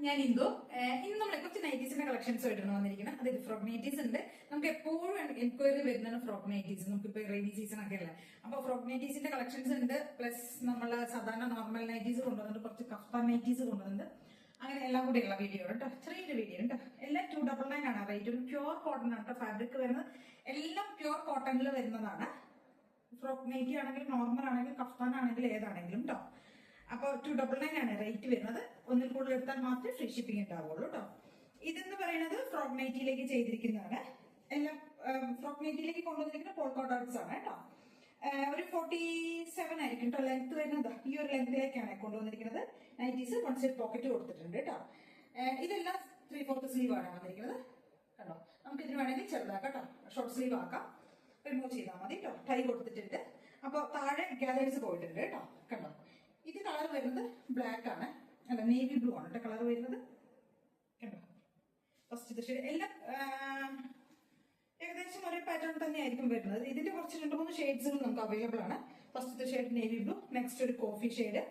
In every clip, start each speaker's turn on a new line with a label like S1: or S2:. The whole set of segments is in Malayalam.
S1: ഞാൻ ഇന്ദു. ഇന്ന് നമ്മളെ കുറച്ച് നൈറ്റീസിന്റെ കളക്ഷൻസ് ആയിട്ടാണ് വന്നിരിക്കുന്നത്. അതായത് ഫ്രോക്ക് നൈറ്റീസ് ഉണ്ട്. നമുക്ക് എപ്പോഴും എൻക്വയറി വരുന്നതാണ് ഫ്രോക്ക് നൈറ്റീസ്. നമുക്കിപ്പോ റെയിനി സീസൺ ഒക്കെ അല്ലേ, അപ്പൊ ഫ്രോക്ക് നൈറ്റീസിന്റെ കളക്ഷൻസ് ഉണ്ട്. പ്ലസ് നമ്മള് സാധാരണ നോർമൽ നൈറ്റീസ് കൊണ്ടുവന്നിട്ട് കുറച്ച് കഫ്താൻ നൈറ്റീസ് കൊണ്ടുവന്നിട്ട് അങ്ങനെ എല്ലാം കൂടിയുള്ള വീഡിയോ കേട്ടോ. ചെറിയൊരു വീഡിയോ കേട്ടോ. എല്ലാം 299 ആണ് റേറ്റ്. ഒരു പ്യൂർ കോട്ടൺ ആണ് കേട്ടോ ഫാബ്രിക് വരുന്നത്. എല്ലാം പ്യൂർ കോട്ടണിൽ വരുന്നതാണ്. ഫ്രോക്ക് നൈറ്റി ആണെങ്കിലും നോർമൽ ആണെങ്കിലും കഫ്താൻ ആണെങ്കിലും ഏതാണെങ്കിലും കേട്ടോ. അപ്പോൾ 299 ആണ് റേറ്റ് വരുന്നത്. ഒന്നിൽ കൂടുതൽ എടുത്താൽ മാത്രമേ ഫ്രീ ഷിപ്പിംഗ് ഉണ്ടാവുള്ളൂ കേട്ടോ. ഇതെന്ന് പറയുന്നത് ഫ്രോക്ക് നൈറ്റിയിലേക്ക് ചെയ്തിരിക്കുന്നതാണ്. എല്ലാം ഫ്രോക്ക് നൈറ്റിയിലേക്ക് കൊണ്ടുവന്നിരിക്കുന്ന പോൾക്കോ ഡോട്ട്സ് ആണ് കേട്ടോ. ഒരു 47 ആയിരിക്കും കേട്ടോ ലെങ്ത് വരുന്നത്. ഈ ഒരു ലെങ്തിലേക്കാണ് കൊണ്ടുവന്നിരിക്കുന്നത്. നൈറ്റീസ് 1 സൈഡ് പോക്കറ്റ് കൊടുത്തിട്ടുണ്ട് കേട്ടോ. ഇതെല്ലാം 3/4 സ്ലീവ് ആണ് വന്നിരിക്കുന്നത് കേട്ടോ. നമുക്ക് ഇതിന് വേണമെങ്കിൽ ചെറുതാക്കാം കേട്ടോ. ഷോർട്ട് സ്ലീവ് ആക്കാം. റിമൂവ് ചെയ്താൽ മതി കേട്ടോ. ടൈ കൊടുത്തിട്ടുണ്ട്. അപ്പോൾ താഴെ ഗാദേഴ്സ് പോയിട്ടുണ്ട് കേട്ടോ. കണ്ടോ, ഇത് കളർ വരുന്നത് ബ്ലാക്ക് ആണ്, അല്ല നേവി ബ്ലൂ ആണ് കേട്ടോ കളർ വരുന്നത്. കണ്ടോ, ഫസ്റ്റ് ഷെയ്ഡ് എല്ലാം ഏകദേശം ഒരേ പാറ്റേൺ തന്നെ ആയിരിക്കും വരുന്നത്. ഇതിന്റെ കുറച്ച് 2-3 ഷെയ്ഡ്സുകൾ നമുക്ക് അവൈലബിൾ ആണ്. First shade navy blue, next ഒരു കോഫി ഷെയ്ഡ്.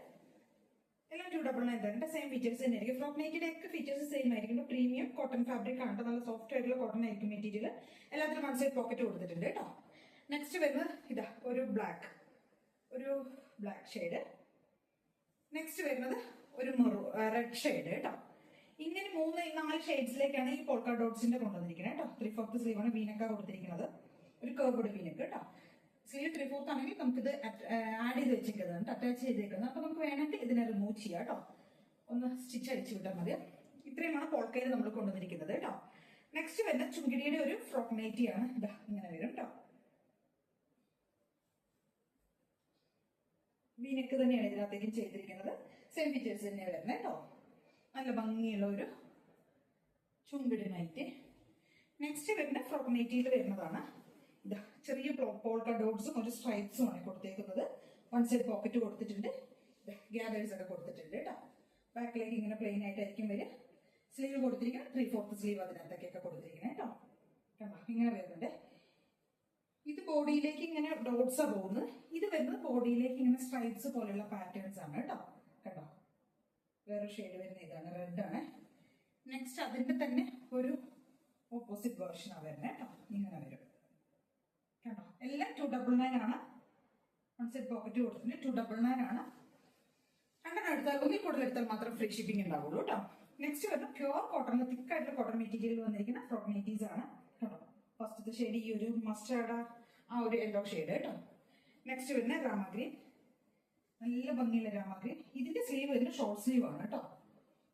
S1: എല്ലാം 299 തന്നെ. സെയിം ഫീച്ചേഴ്സ് തന്നെ ആയിരിക്കും. ഫ്രോക്ക് നൈറ്റിന്റെ ഒക്കെ ഫീച്ചേഴ്സ് സെയിം ആയിരിക്കും. പ്രീമിയം കോട്ടൺ ഫാബ്രിക് ആണ്. നല്ല സോഫ്റ്റ് ആയിട്ടുള്ള കോട്ടൺ ആയിരിക്കും മെറ്റീരിയൽ. എല്ലാത്തിലും 1 സൈഡ് പോക്കറ്റ് കൊടുത്തിട്ടുണ്ട് കേട്ടോ. നെക്സ്റ്റ് വരുന്നത് ഇതാ ഒരു ബ്ലാക്ക് ഷെയ്ഡ്. നെക്സ്റ്റ് വരുന്നത് ഒരു റെഡ് ഷെയ്ഡ് കേട്ടോ. ഇങ്ങനെ 3-4 ഷെയ്ഡ്സിലേക്കാണ് ഈ പോൾക്ക ഡോട്ട്സിന്റെ കൊണ്ടുവന്നിരിക്കുന്നത് കേട്ടോ. 3/4 സ്ലീവ് ആണ് വീനക്ക കൊടുത്തിരിക്കുന്നത്. ഒരു കർവ്ഡ് വീനക്ക് കേട്ടോ. സ്ലീവ് 3/4 ആണെങ്കിൽ നമുക്കിത് ആഡ് ചെയ്ത് വെച്ചിരിക്കുന്നത്, അറ്റാച്ച് ചെയ്തേക്കുന്നത്. അപ്പൊ നമുക്ക് വേണമെങ്കിൽ ഇതിനെ റിമൂവ് ചെയ്യാം കേട്ടോ. ഒന്ന് സ്റ്റിച്ച് അടിച്ചു വിട്ടാൽ മതി. ഇത്രയുമാണ് പോൾക്കയിൽ നമ്മൾ കൊണ്ടുവന്നിരിക്കുന്നത് കേട്ടോ. നെക്സ്റ്റ് വരുന്ന ചുങ്കിടിയുടെ ഒരു ഫ്രോക്ക് നൈറ്റിയാണ്. ഇതാ ഇങ്ങനെ വരും കേട്ടോ. വീനക്ക് തന്നെയാണ് ഇതിനകത്തേക്കും ചെയ്തിരിക്കുന്നത്. സെയിം ഫീച്ചേഴ്സ് തന്നെയാണ് വരുന്നത് കേട്ടോ. നല്ല ഭംഗിയുള്ള ഒരു ചുങ്കിടി നൈറ്റി. നെക്സ്റ്റ് വരുന്ന ഫ്രോക്ക് നൈറ്റിയിൽ വരുന്നതാണ്. ഇതാ ചെറിയ പോൾക്ക ഡോട്ട്സും ഒരു സ്ട്രൈപ്സും ആണ് കൊടുത്തേക്കുന്നത്. 1 സൈഡ് പോക്കറ്റ് കൊടുത്തിട്ടുണ്ട്. ഗ്യാദേഴ്സ് ഒക്കെ കൊടുത്തിട്ടുണ്ട് കേട്ടോ. ബാക്കിലേക്ക് ഇങ്ങനെ പ്ലെയിൻ ആയിട്ടായിരിക്കും വരിക. സ്ലീവ് കൊടുത്തിരിക്കുന്നത് 3/4 സ്ലീവ് അതിനകത്തേക്കൊക്കെ കൊടുത്തിരിക്കുന്നത് കേട്ടോ. കണ്ടോ, ഇങ്ങനെ വരുന്നുണ്ട്. ഇത് ബോഡിയിലേക്ക് ഇങ്ങനെ ഡോട്ട്സ് ആ പോകുന്നത്. ഇത് വരുന്നത് ബോഡിയിലേക്ക് ഇങ്ങനെ സ്ട്രൈപ്സ് പോലെയുള്ള പാറ്റേൺസ് ആണ് കേട്ടോ. കണ്ടോ, വേറെ ഷെയ്ഡ് വരുന്ന ഇതാണ്, റെഡ് ആണ്. നെക്സ്റ്റ് അതിന്റെ തന്നെ ഒരു ഓപ്പോസിറ്റ് വേർഷൻ ആണ് വരുന്നത് കേട്ടോ. ഇങ്ങനെ വരും കണ്ടോ. എല്ലാം 299 ആണ്. 1 സൈഡ് പോക്കറ്റ് കൊടുത്തിട്ടുണ്ട്. 299 ആണ്. 2 എടുത്താൽ ഒന്നിൽ കൂടുതൽ എടുത്താൽ മാത്രം ഫ്രീ ഷിപ്പിംഗ് ഉണ്ടാവുള്ളൂ കേട്ടോ. നെക്സ്റ്റ് വരുന്ന പ്യൂർ കോട്ടൺ, തിക്കായിട്ടുള്ള കോട്ടൺ മെറ്റീരിയൽ വന്നിരിക്കുന്ന ഫ്രോക്ക് നൈറ്റീസ് ആണ് കേട്ടോ. ഫസ്റ്റത്തെ ഷെയ്ഡ് ഈ ഒരു മസ്റ്റാർഡ് ആ ഒരു യെല്ലോ ഷെയ്ഡ് കേട്ടോ. നെക്സ്റ്റ് വരുന്ന രാമഗ്രീൻ, നല്ല ഭംഗിയുള്ള രാമഗ്രീൻ. ഇതിന്റെ സ്ലീവ് വരുന്ന ഷോർട്ട് സ്ലീവ് ആണ് കേട്ടോ.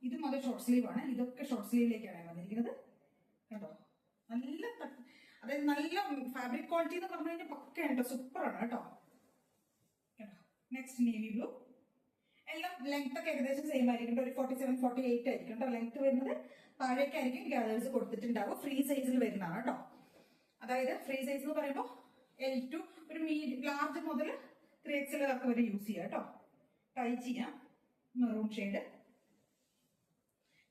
S1: ഇതും അത് ഷോർട്ട് സ്ലീവ് ആണ്. ഇതൊക്കെ ഷോർട്ട് സ്ലീവിലേക്കാണ് വന്നിരിക്കുന്നത് കേട്ടോ. നല്ല അതായത് നല്ല ഫാബ്രിക് ക്വാളിറ്റി എന്ന് പറഞ്ഞു കഴിഞ്ഞാൽ പക്കയാണ് കേട്ടോ. സൂപ്പർ ആണ് കേട്ടോ. കേട്ടോ, നെക്സ്റ്റ് നേവി ബ്ലൂ. എല്ലാം ലെങ്ത് ഒക്കെ ഏകദേശം സെയിം ആയിരിക്കും. ഒരു 47-48 ആയിരിക്കും കേട്ടോ ലെങ്ത് വരുന്നത്. താഴേക്കായിരിക്കും ഗ്യാദേഴ്സ് കൊടുത്തിട്ടുണ്ടാവും. ഫ്രീ സൈസിൽ വരുന്നതാണ് കേട്ടോ. അതായത് ഫ്രീ സൈസ് എന്ന് പറയുമ്പോൾ L2 ഒരു ലാർജ് മുതൽ 3XL ഒക്കെ വരെ യൂസ് ചെയ്യാം കേട്ടോ. ടൈ ചെയ്യാം. Maroon shade.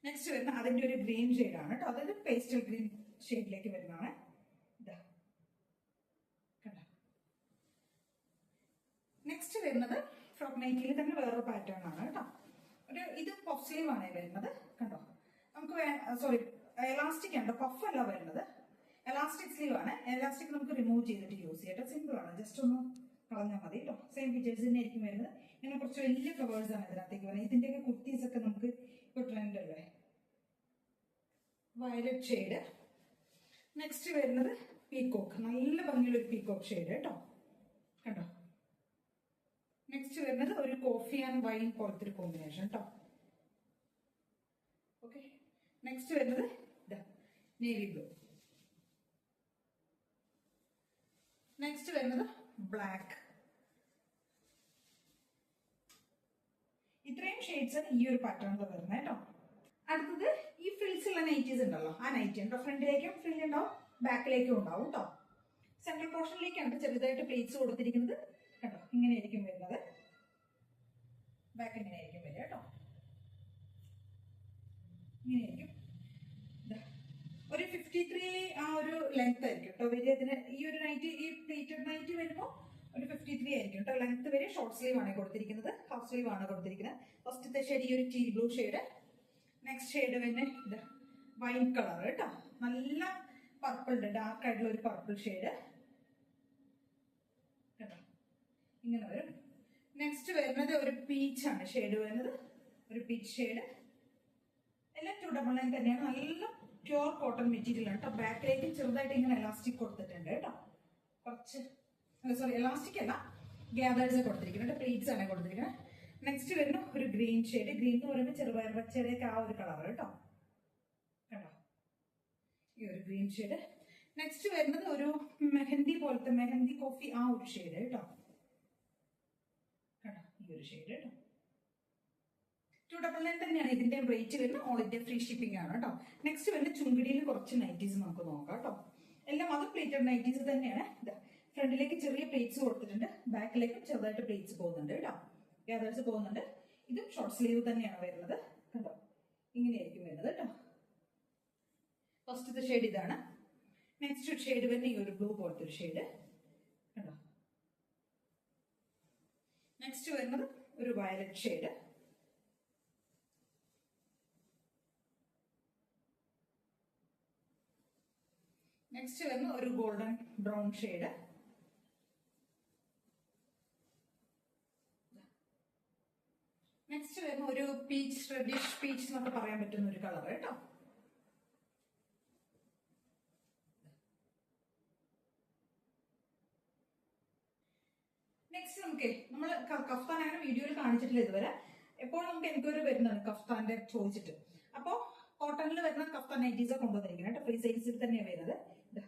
S1: നെക്സ്റ്റ് വരുന്ന അതിന്റെ ഒരു ഗ്രീൻ ഷെയ്ഡാണ് കേട്ടോ. അതായത് പേസ്റ്റൽ ഗ്രീൻ ഷെയ്ഡിലേക്ക് വരുന്നതാണ്. ഇതാ കണ്ടോ. നെക്സ്റ്റ് വരുന്നത് ഫ്രോക്ക് നൈറ്റിയിൽ തന്നെ വേറൊരു പാറ്റേൺ ആണ് കേട്ടോ. ഇത് പഫ് സ്ലീവ് ആണ് വരുന്നത് കണ്ടോ. നമുക്ക് എലാസ്റ്റിക് ആണ്, പഫ് അല്ല വരുന്നത്. എലാസ്റ്റിക് സ്ലീവ് ആണ്. എലാസ്റ്റിക് നമുക്ക് റിമൂവ് ചെയ്തിട്ട് യൂസ് ചെയ്യാം. സിമ്പിൾ ആണ്, ജസ്റ്റ് ഒന്ന് കളഞ്ഞാൽ മതി കേട്ടോ. സെയിം ഫീച്ചേഴ്സ് തന്നെ ആയിരിക്കും വരുന്നത്. ഇങ്ങനെ കുറച്ച് വലിയ ഫ്ലവേഴ്സ് ആണ് ഇതിനകത്തേക്ക് വരുന്നത്. ഇതിന്റെയൊക്കെ കുർത്തീസ് ഒക്കെ നമുക്ക് ഇപ്പൊ ട്രെൻഡ് അല്ലേ. Violet shade. നെക്സ്റ്റ് വരുന്നത് പീക്കോക്ക്, നല്ല ഭംഗിയുള്ള ഒരു പീക്കോക്ക് ഷെയ്ഡ് കേട്ടോ. കണ്ടോ. നെക്സ്റ്റ് വരുന്നത് ഒരു കോഫി ആൻഡ് വൈൻ പോലത്തെ ഒരു കോമ്പിനേഷൻ കേട്ടോ. ഓക്കെ, നെക്സ്റ്റ് വരുന്നത് നേവി ബ്ലൂ. നെക്സ്റ്റ് വരുന്നത് ബ്ലാക്ക്. ഇത്രയും ഷെയ്ഡ്സ് ഈ ഒരു പാറ്റേണിൽ വരുന്നത് കേട്ടോ. അടുത്തത് ഈ ഫ്രിൽസ് ഉള്ള നൈറ്റീസ് ഉണ്ടല്ലോ, ആ നൈറ്റി ഉണ്ടോ. ഫ്രണ്ടിലേക്കും ഫ്രിൽ ഉണ്ടാവും, ബാക്കിലേക്കും ഉണ്ടാവും കേട്ടോ. സെൻട്രൽ പോർഷനിലേക്കാണ് ചെറുതായിട്ട് പ്ലേറ്റ്സ് കൊടുത്തിരിക്കുന്നത് കേട്ടോ. ഇങ്ങനെയായിരിക്കും വരുന്നത്. ബാക്ക് ഇങ്ങനെയായിരിക്കും വരിക കേട്ടോ. ഇങ്ങനെയായിരിക്കും. ഒരു 53 ആ ഒരു ലെങ്ത് ആയിരിക്കും കേട്ടോ വരിക. ഇതിന് ഈ ഒരു നൈറ്റി, ഈ പ്ലേറ്റഡ് നൈറ്റി വരുമ്പോൾ ഒരു 53 ആയിരിക്കും കേട്ടോ ലെങ്ത് വരെ. ഷോർട്ട് സ്ലീവ് ആണ് കൊടുത്തിരിക്കുന്നത്, ഹാഫ് സ്ലീവ് ആണ് കൊടുത്തിരിക്കുന്നത്. ഫസ്റ്റത്തെ ഷെയ്ഡ് ഈ ഒരു ടീ ബ്ലൂ ഷെയ്ഡ്. നെക്സ്റ്റ് ഷെയ്ഡ് പിന്നെ ഇത് വൈൻ കളർ കേട്ടോ, നല്ല പർപ്പിൾ ഉണ്ട്, ഡാർക്ക് ആയിട്ടുള്ള ഒരു പർപ്പിൾ ഷെയ്ഡ് കേട്ടോ, ഇങ്ങനെ വരും. നെക്സ്റ്റ് വരുന്നത് ഒരു പീച്ചാണ് ഷെയ്ഡ് വരുന്നത്, ഒരു പീച്ച് ഷെയ്ഡ്. എല്ലാം 299 തന്നെയാണ്, നല്ല പ്യുവർ കോട്ടൺ മെറ്റീരിയൽ ആണ് കേട്ടോ. ബാക്കിലേക്ക് ചെറുതായിട്ട് ഇങ്ങനെ എലാസ്റ്റിക് കൊടുത്തിട്ടുണ്ട് കേട്ടോ, കുറച്ച് സോറി എലാസ്റ്റിക് അല്ല, ഗ്യാദേഴ്സ് കൊടുത്തിരിക്കുന്നത്, പ്ലീറ്റ്സ് ആണ് കൊടുത്തിരിക്കുന്നത്. നെക്സ്റ്റ് വരുന്ന ഒരു ഗ്രീൻ ഷെയ്ഡ്, ഗ്രീൻ എന്ന് പറയുമ്പോൾ ചെറുപയർ പച്ചയുടെയൊക്കെ ആ ഒരു കളർ കേട്ടോ, കണ്ടോ ഈ ഒരു ഗ്രീൻ ഷെയ്ഡ്. നെക്സ്റ്റ് വരുന്നത് ഒരു മെഹന്തി പോലത്തെ, മെഹന്തി കോഫി ആ ഒരു ഷെയ്ഡ് കേട്ടോ, കണ്ടോ ഈ ഒരു ഷെയ്ഡ് കേട്ടോ. 299 തന്നെയാണ് ഇതിന്റെ റേറ്റ് വരുന്നത്, ഓൾ ഇന്ത്യ ഫ്രീ ഷിപ്പിംഗ് ആണ് കേട്ടോ. നെക്സ്റ്റ് വരുന്ന ചുങ്കിടിയിൽ കുറച്ച് നൈറ്റീസ് നമുക്ക് നോക്കാം കേട്ടോ. എല്ലാം അത് പ്ലേറ്റഡ് നൈറ്റീസ് തന്നെയാണ്. ഫ്രണ്ടിലേക്ക് ചെറിയ പ്ലേറ്റ്സ് കൊടുത്തിട്ടുണ്ട്, ബാക്കിലേക്ക് ചെറുതായിട്ട് പ്ലേറ്റ്സ് പോകുന്നുണ്ട് കേട്ടോ, ഗ്യാദേഴ്സ് പോകുന്നുണ്ട്. ഇതും ഷോർട്ട് സ്ലീവ് തന്നെയാണ് വരുന്നത് കേട്ടോ, ഇങ്ങനെയായിരിക്കും വരുന്നത് കേട്ടോ. ഫസ്റ്റത്തെ ഷെയ്ഡ് ഇതാണ്. നെക്സ്റ്റ് ഷെയ്ഡ് വരുന്ന ഈ ഒരു ബ്ലൂ പോലത്തെ ഒരു ഷെയ്ഡ് കേട്ടോ. നെക്സ്റ്റ് വരുന്നത് ഒരു വയലറ്റ് ഷെയ്ഡ്. നെക്സ്റ്റ് വരുന്ന ഒരു ഗോൾഡൻ ബ്രൗൺ ഷെയ്ഡ്. നെക്സ്റ്റ് വരുന്ന ഒരു പീച്ച്, റെഡിഷ് പീച്ച് എന്നൊക്കെ പറയാൻ പറ്റുന്ന ഒരു കളർ കേട്ടോ. നെക്സ്റ്റ് നമുക്ക് നമ്മൾ കഫ്താൻ അങ്ങനെ വീഡിയോയിൽ കാണിച്ചിട്ടില്ല ഇതുവരെ. എപ്പോഴും നമുക്ക് എനിക്കൊരു വരുന്നതാണ് കഫ്താന്റെ ചോദിച്ചിട്ട്. അപ്പോ കോട്ടണിൽ വരുന്ന കഫ്താൻ നൈറ്റീസ് കൊണ്ടുവന്നിരിക്കുന്നത് കേട്ടോ, ഫ്രീ സൈസിൽ തന്നെയാണ് വരുന്നത്.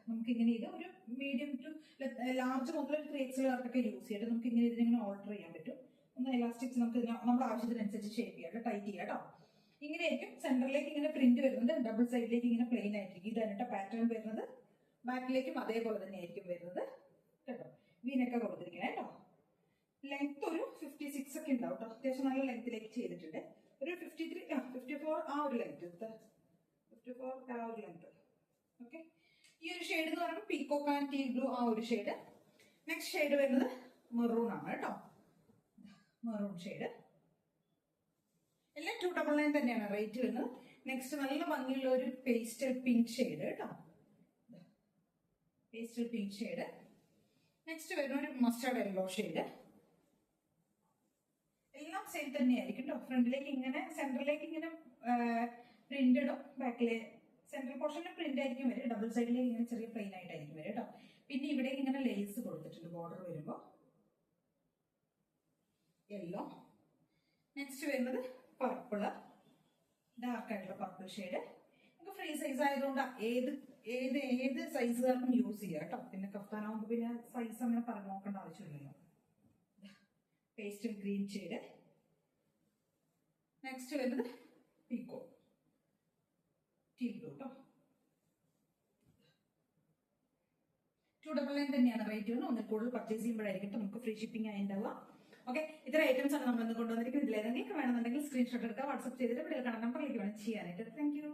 S1: നമുക്ക് ഇങ്ങനെ ഇത് ഒരു മീഡിയം ടു ലാർജ് മുതൽ 3XL യൂസ് ചെയ്തിട്ട് നമുക്ക് ഇങ്ങനെ ഇതിനെ ഓൾട്ടർ ചെയ്യാൻ പറ്റും. ഒന്ന് എലാസ്റ്റിക്സ് നമുക്ക് നമ്മുടെ ആവശ്യത്തിനനുസരിച്ച് ഷേപ്പ് ചെയ്യാം, ടൈറ്റ് ചെയ്യാം കേട്ടോ. ഇങ്ങനെ ആയിരിക്കും. സെന്ററിലേക്ക് ഇങ്ങനെ പ്രിന്റ് വരുന്നുണ്ട്, ഡബിൾ സൈഡിലേക്ക് ഇങ്ങനെ പ്ലെയിൻ ആയിരിക്കും. ഇതാണ് പാറ്റേൺ വരുന്നത്. ബാക്കിലേക്കും അതേപോലെ തന്നെ ആയിരിക്കും വരുന്നത് കേട്ടോ. വീനൊക്കെ കൊടുത്തിരിക്കണേ കേട്ടോ. ലെങ്ത് ഒരു 56 ഒക്കെ ഉണ്ടാവും കേട്ടോ, അത്യാവശ്യം നല്ല ലെങ്ത്തിലേക്ക് ചെയ്തിട്ടുണ്ട്. ഒരു 53 54 ആ ഒരു ലെങ്ത്, 54 ആ ഒരു ലെങ്ത്. ഓക്കെ, ഈ ഒരു ഷെയ്ഡ് എന്ന് പറയുമ്പോൾ പീകോക്ക് ആൻഡ് ടീ ബ്ലൂ ആ ഒരു ഷെയ്ഡ്. നെക്സ്റ്റ് ഷെയ്ഡ് വരുന്നത് മെറൂൺ ആണ് കേട്ടോ, മെറൂൺ ഷെയ്ഡ്. എല്ലാം 299 തന്നെയാണ് റേറ്റ് വരുന്നത്. നെക്സ്റ്റ് നല്ല ഭംഗിയുള്ള ഒരു പേസ്റ്റൽ പിങ്ക് ഷെയ്ഡ് കേട്ടോ, പേസ്റ്റൽ പിങ്ക് ഷെയ്ഡ്. നെക്സ്റ്റ് വരുന്ന ഒരു മസ്റ്റാർഡ് യെല്ലോ ഷെയ്ഡ്. എല്ലാം സെയിം തന്നെയായിരിക്കും കേട്ടോ. ഫ്രണ്ടിലേക്ക് ഇങ്ങനെ സെന്ററിലേക്ക് ഇങ്ങനെ പ്രിന്റഡും ബാക്കിലെ സെൻട്രൽ പോർഷനിൽ പ്രിന്റ് ആയിരിക്കും വരും, ഡബിൾ സൈഡിലേക്ക് ഇങ്ങനെ ചെറിയ പ്ലെയിൻ ആയിട്ടായിരിക്കും വരും കേട്ടോ. പിന്നെ ഇവിടെ ഇങ്ങനെ ലേസ് കൊടുത്തിട്ടുണ്ട് ബോർഡർ വരുമ്പോൾ യെല്ലോ. നെക്സ്റ്റ് വരുന്നത് പർപ്പിള്, ഡാർക്ക് ആയിട്ടുള്ള പർപ്പിൾ ഷെയ്ഡ്. നമുക്ക് ഫ്രീ സൈസ് ആയതുകൊണ്ട് ഏത് സൈസുകാർക്കും യൂസ് ചെയ്യാം കേട്ടോ. പിന്നെ കഫ്താനാവുമ്പോൾ പിന്നെ സൈസ് അങ്ങനെ പറഞ്ഞു നോക്കേണ്ട ആവശ്യമില്ലല്ലോ. Pastel green shade. നെക്സ്റ്റ് വരുന്നത് പീകോ ടീ ബ്ലൂ കേട്ടോ. 299 തന്നെയാണ് റേറ്റ് വരുന്നത്. ഒന്നിൽ കൂടുതൽ പർച്ചേസ് ചെയ്യുമ്പോഴായിരിക്കും നമുക്ക് ഫ്രീ ഷിപ്പിംഗ് ആയി ഉണ്ടാവുക. ഓക്കെ, ഇത്ര ഐറ്റംസ് ആണ് നമ്മൾ ഇന്ന് കൊണ്ടുവന്നിരിക്കുന്നത്. ഇതിലേതെങ്കിലും വേണമെന്നുണ്ടെങ്കിൽ സ്ക്രീൻഷോട്ട് എടുക്കുക, വാട്സ്ആപ്പ് ചെയ്തിട്ട് ഇവിടെ കാണാൻ നമ്പറിലേക്ക് വേണം ചെയ്യാനായിട്ട്. Thank you.